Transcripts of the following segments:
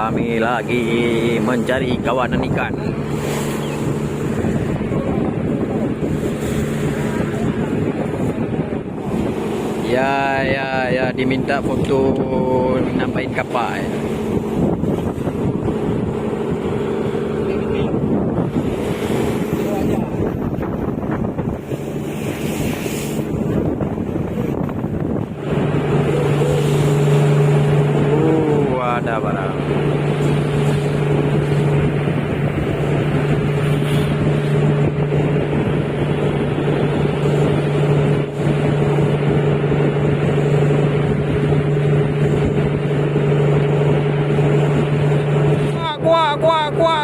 Kami lagi mencari kawanan ikan. Ya, diminta foto nambahin kapal. Ada barang.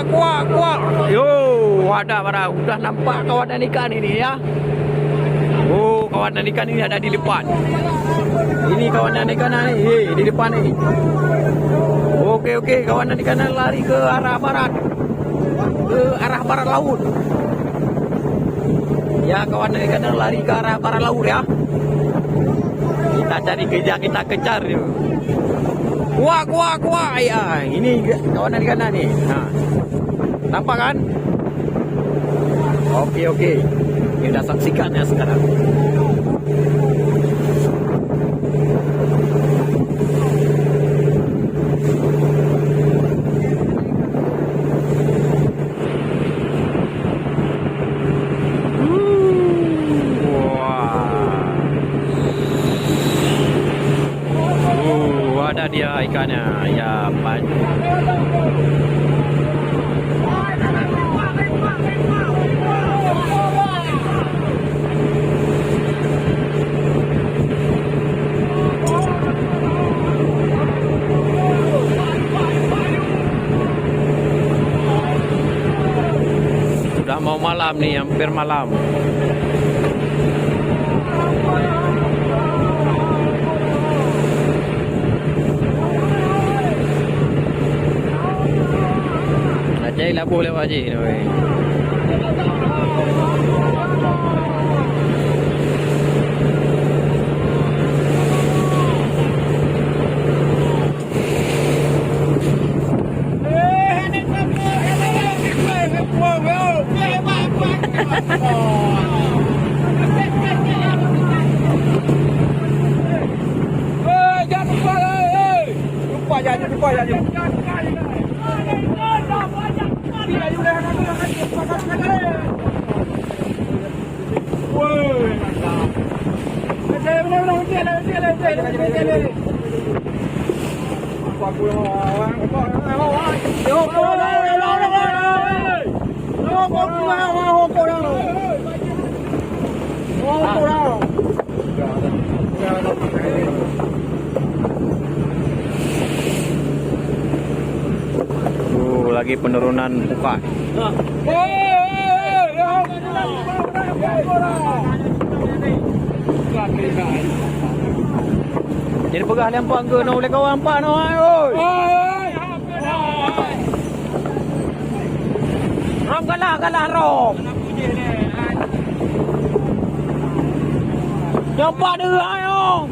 Kuak. Yo, ada barang. Udah nampak kawanan ikan ini ya. Oh, kawanan ikan ini ada di depan. Ini kawanan ikan ini di depan ini. Oke, kawanan ikan lari ke arah barat. Ke arah barat laut. Ya, kawanan ikan lari ke arah barat laut ya. Kita cari kejar, kita kejar yuk. Kuak. Ya, ini kawanan ikan nih. Nah. Nampak kan? Oke. Kita saksikan ya sekarang. Ada dia ikannya. Ya, banyak. Sudah mau malam nih, hampir malam. Ajay lah boleh wajib. Lagi penurunan buka. Jadi pegah lempang ke no boleh kawan pak no oi. Rom kalah rom. Nampak dia ayo.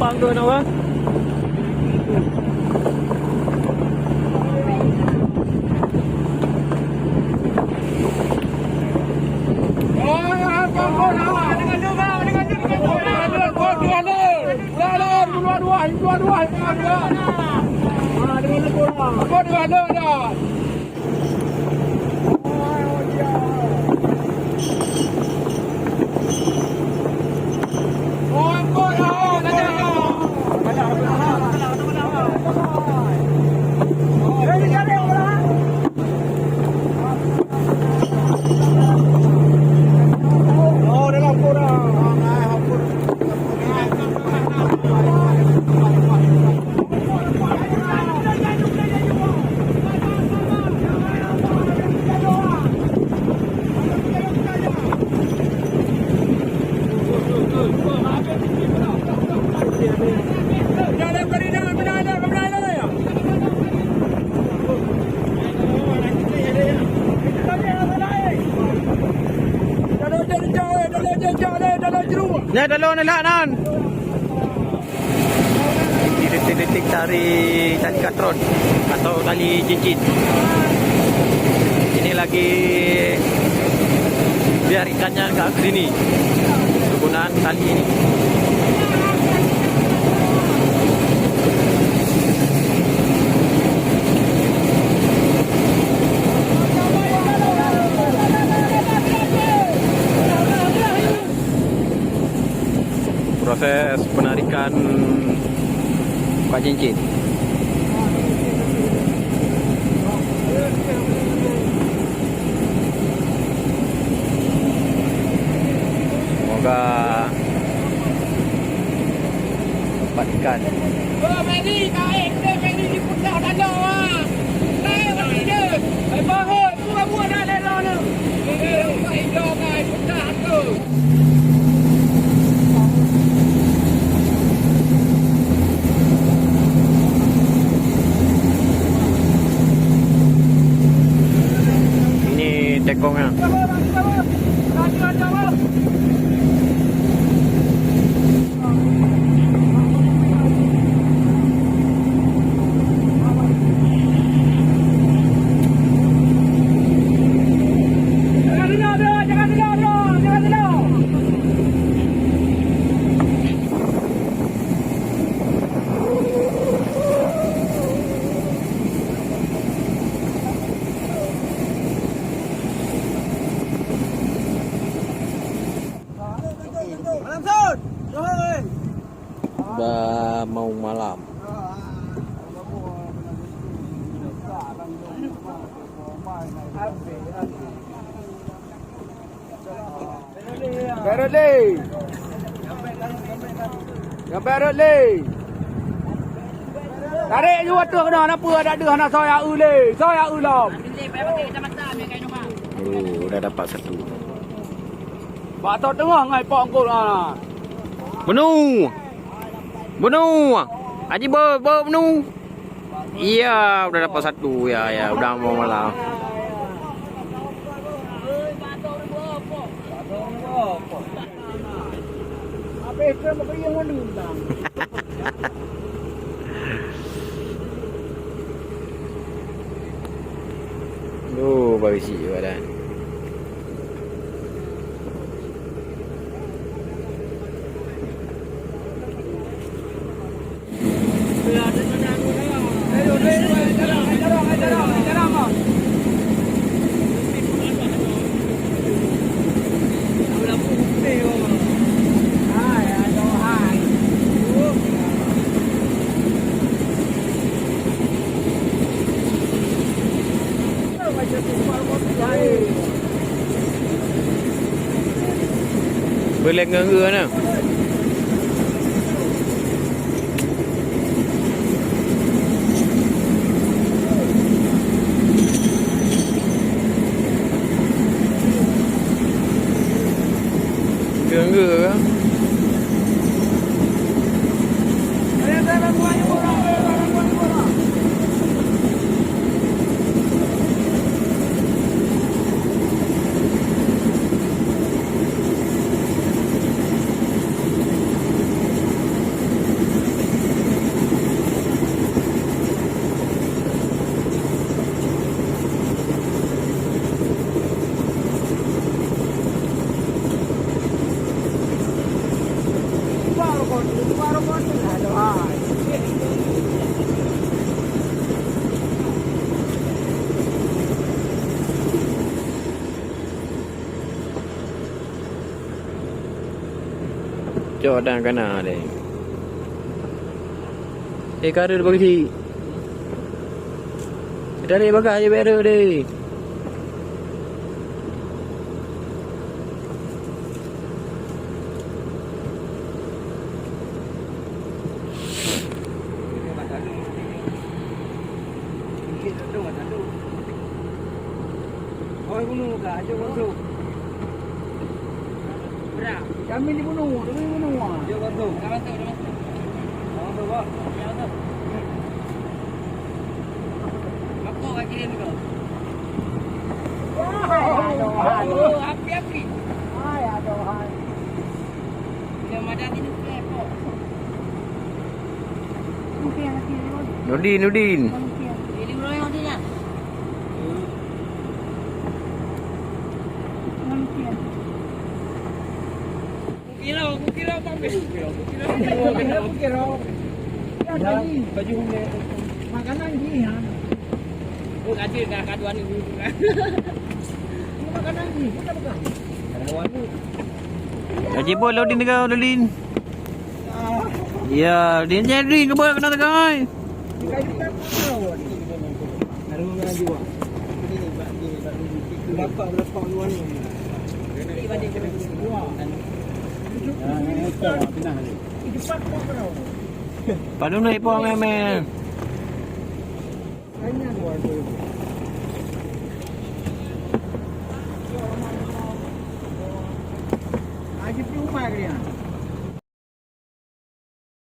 Panggo na wa. Dua. Nya dalo na lanan. Detik-detik dari tali katron atau tali cincin. Ini lagi biar ikannya ke sini. Penggunaan tali ini. Proses penarikan buka cincin. Semoga dapat ikan. Oh, Medi, kain dia Medi di puncak danau ah. Naik mati dia. Ai bangun, buah dah danau ni. Kain dia kain puncak tu. Ini tekongnya. Udah mau malam. Berat le. Yang berat le. Tarik je waktu kena apa ada nak saya le. Saya ulam. Udah dapat satu. Pak tok tengah ngai pak angkut ah. Benu. Haji benu. Iya, udah dapat satu ya, udah mau malam. Apa itu apa yang mau diundang? Bagus sih badan. Boleh ngeur nè. Ngeur. Cho đang cái nào đây? Đây cá được bao gì? Ra đây bác gái bé rồi đi. Oi bunuh ka, aja bunuh. Berapa? Kami dibunuh, kami bunuh. Aja bunuh. Dah masuk, dah masuk. Oh, bawa. Ya, masuk. Makko ka kirim ko. Aduh, api-api. Ay, aduh. Nudin. Ini berapa yang dia? Kukira bang. Kukira. Baju makanan ni ha. Oh gaji dah kaduan ni dulu kan. Makanan ni, kita bukan. Haji boy loading kau Nudin. Ya, dia jadi ke boy kena tegai. Berapa luan ni? Padahal ni po meme. Aji rumah dia.